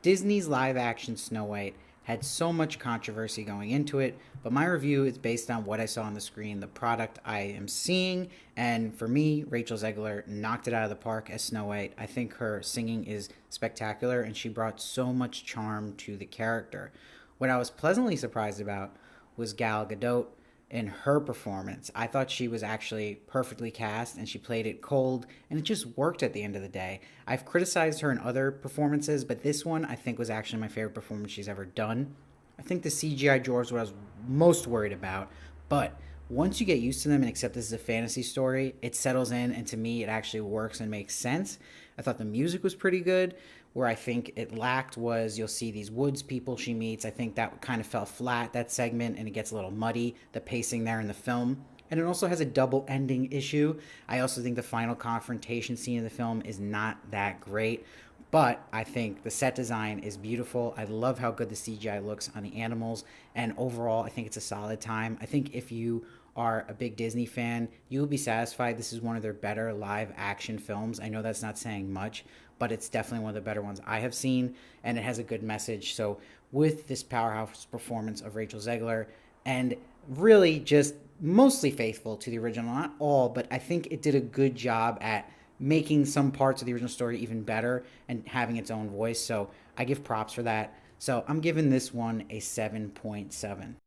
Disney's live action Snow White had so much controversy going into it, but my review is based on what I saw on the screen, the product I am seeing, and for me, Rachel Zegler knocked it out of the park as Snow White. I think her singing is spectacular, and she brought so much charm to the character. What I was pleasantly surprised about was Gal Gadot in her performance. I thought she was actually perfectly cast and she played it cold and it just worked at the end of the day. I've criticized her in other performances, but this one I think was actually my favorite performance she's ever done. I think the CGI Jaws what I was most worried about, but once you get used to them and accept this is a fantasy story, it settles in, and to me, it actually works and makes sense. I thought the music was pretty good. Where I think it lacked was you'll see these woods people she meets. I think that kind of fell flat, that segment, and it gets a little muddy, the pacing there in the film. And it also has a double ending issue. I also think the final confrontation scene of the film is not that great. But I think the set design is beautiful. I love how good the CGI looks on the animals. And overall, I think it's a solid time. I think if you are a big Disney fan, you will be satisfied. This is one of their better live action films. I know that's not saying much, but it's definitely one of the better ones I have seen. And it has a good message. So, with this powerhouse performance of Rachel Zegler, and really just mostly faithful to the original, not all, but I think it did a good job at making some parts of the original story even better and having its own voice. So I give props for that. So I'm giving this one a 7.7.